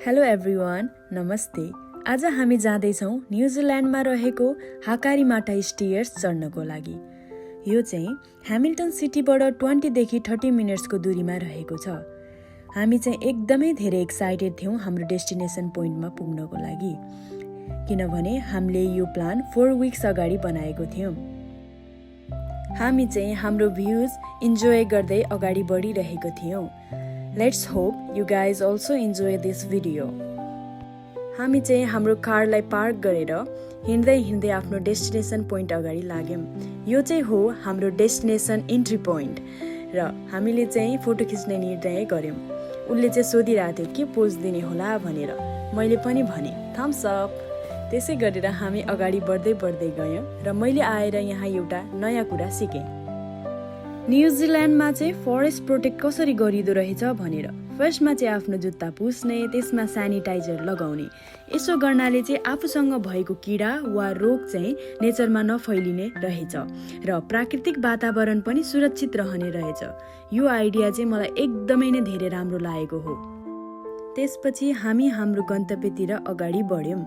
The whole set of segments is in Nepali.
हेलो एभ्रिवान, नमस्ते। आज हामी जाँदैछौँ न्युजिल्यान्डमा रहेको हाकारीमाटा स्टियर्स चढ्नको लागि। यो चाहिँ ह्यामिल्टन सिटीबाट 20 देखि 30 मिनट्सको दूरीमा रहेको छ। हामी चाहिँ एकदमै धेरै एक्साइटेड थियौँ हाम्रो डेस्टिनेसन पोइन्टमा पुग्नको लागि, किनभने हामीले यो प्लान 4 विक्स अगाडि बनाएको थियौँ। हामी चाहिँ हाम्रो भ्यूज इन्जोय गर्दै अगाडि बढिरहेको थियौँ। Let's hope you guys also enjoy this video. हामी चाहिँ हाम्रो कारलाई पार्क गरेर हिँड्दै आफ्नो डेस्टिनेसन पोइन्ट अगाडि लाग्यौँ। यो चाहिँ हो हाम्रो डेस्टिनेसन इन्ट्री पोइन्ट र हामीले चाहिँ फोटो खिच्ने निर्णय गर्यौँ। उनले चाहिँ सोधिरहेको थियो के पोज दिने होला भनेर। मैले पनि भने थम्स अप। त्यसै गरेर हामी अगाडि बढ्दै गयौँ र मैले आएर यहाँ एउटा नयाँ कुरा सिकेँ। न्युजिल्यान्डमा चाहिँ फरेस्ट प्रोटेक्ट कसरी गरिदो रहेछ भनेर। फर्स्टमा चाहिँ आफ्नो जुत्ता पुस्ने, त्यसमा सेनिटाइजर लगाउने। यसो गर्नाले चाहिँ आफूसँग भएको किडा वा रोग चाहिँ नेचरमा नफैलिने रहेछ र प्राकृतिक वातावरण पनि सुरक्षित रहने रहेछ। यो आइडिया चाहिँ मलाई एकदमै नै धेरै राम्रो लागेको हो। त्यसपछि हामी हाम्रो गन्तव्यतिर अगाडि बढ्यौँ।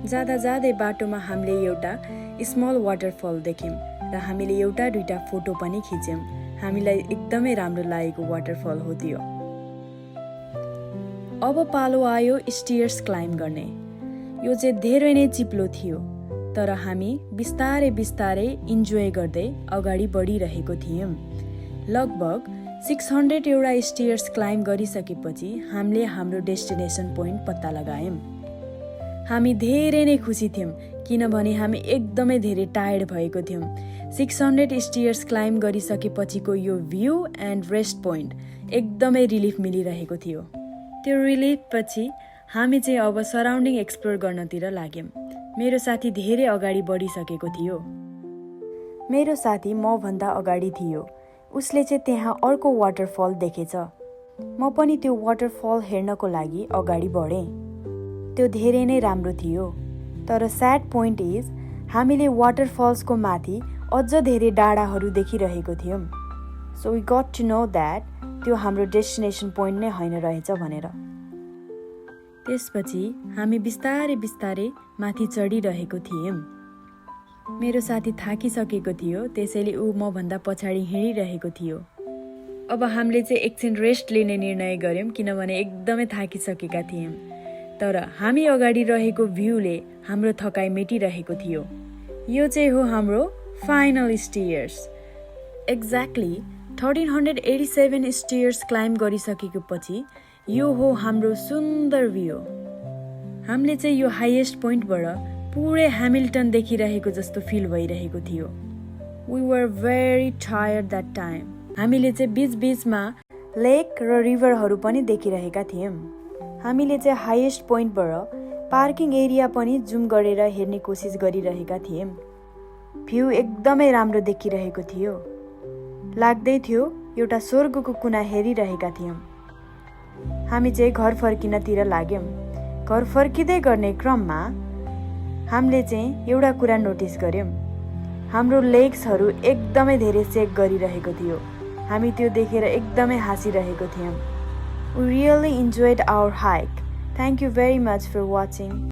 जाँदै बाटोमा हामीले एउटा स्मल वाटरफल देख्यौँ र हामीले एउटा दुईटा फोटो पनि खिच्यौँ। हामीलाई एकदमै राम्रो लागेको वाटरफल हो त्यो। अब पालो आयो स्टियर्स क्लाइम्ब गर्ने। यो चाहिँ धेरै नै चिप्लो थियो, तर हामी बिस्तारै इन्जोय गर्दै अगाडि बढिरहेको थियौँ। लगभग 600 एउटा स्टियर्स क्लाइम्ब गरिसकेपछि हामीले हाम्रो डेस्टिनेसन पोइन्ट पत्ता लगायौँ। हामी धेरै नै खुसी थियौँ किनभने हामी एकदमै धेरै टायर्ड भएको थियौँ। 600 स्टियर्स क्लाइम्ब गरिसकेपछिको यो भ्यू एन्ड रेस्ट पोइन्ट एकदमै रिलिफ मिलिरहेको थियो। त्यो रिलिफ पछि हामी चाहिँ अब सराउन्डिङ एक्सप्लोर गर्नतिर लाग्यौँ। मेरो साथी धेरै अगाडि बढिसकेको थियो। मेरो साथी मभन्दा अगाडि थियो। उसले चाहिँ त्यहाँ अर्को वाटरफल देखेछ। म पनि त्यो वाटरफल हेर्नको लागि अगाडि बढेँ। त्यो धेरै नै राम्रो थियो, तर स्याड पोइन्ट इज हामीले वाटरफल्सको माथि अझ धेरै डाँडाहरू देखिरहेको थियौँ। So we got to know that त्यो हाम्रो डेस्टिनेसन पोइन्ट नै होइन रहेछ भनेर। त्यसपछि हामी बिस्तारै माथि चढिरहेको थियौँ। मेरो साथी थाकिसकेको थियो, त्यसैले ऊ मभन्दा पछाडि हिँडिरहेको थियो। अब हामीले चाहिँ एकछिन रेस्ट लिने निर्णय गर्यौँ किनभने एकदमै थाकिसकेका थियौँ। तर हामी अगाडि रहेको भ्यूले हाम्रो थकाइ मेटिरहेको थियो। यो चाहिँ हो हाम्रो फाइनल स्टियर्स। एक्ज्याक्टली 1387 स्टियर्स क्लाइम्ब गरिसकेको पछि यो हो हाम्रो सुन्दर भ्यू। हामीले चाहिँ यो हाइएस्ट पोइन्टबाट पुरै ह्यामिल्टन देखिरहेको जस्तो फिल भइरहेको थियो। We were very tired that time. हामीले चाहिँ बीचमा लेक र रिभरहरू पनि देखिरहेका थियौँ। हामीले चाहिँ हाइएस्ट पोइन्टबाट पार्किङ एरिया पनि जुम गरेर हेर्ने कोसिस गरिरहेका थियौँ। भ्यू एकदमै राम्रो देखिरहेको थियो। लाग्दै थियो एउटा स्वर्गको कुना हेरिरहेका थियौँ। हामी चाहिँ घर फर्किनतिर लाग्यौँ। घर फर्किँदै गर्ने क्रममा हामीले चाहिँ एउटा कुरा नोटिस गर्यौँ। हाम्रो लेग्सहरू एकदमै धेरै सेक गरिरहेको थियो। हामी त्यो देखेर एकदमै हाँसिरहेको थियौँ। We really enjoyed our hike. Thank you very much for watching.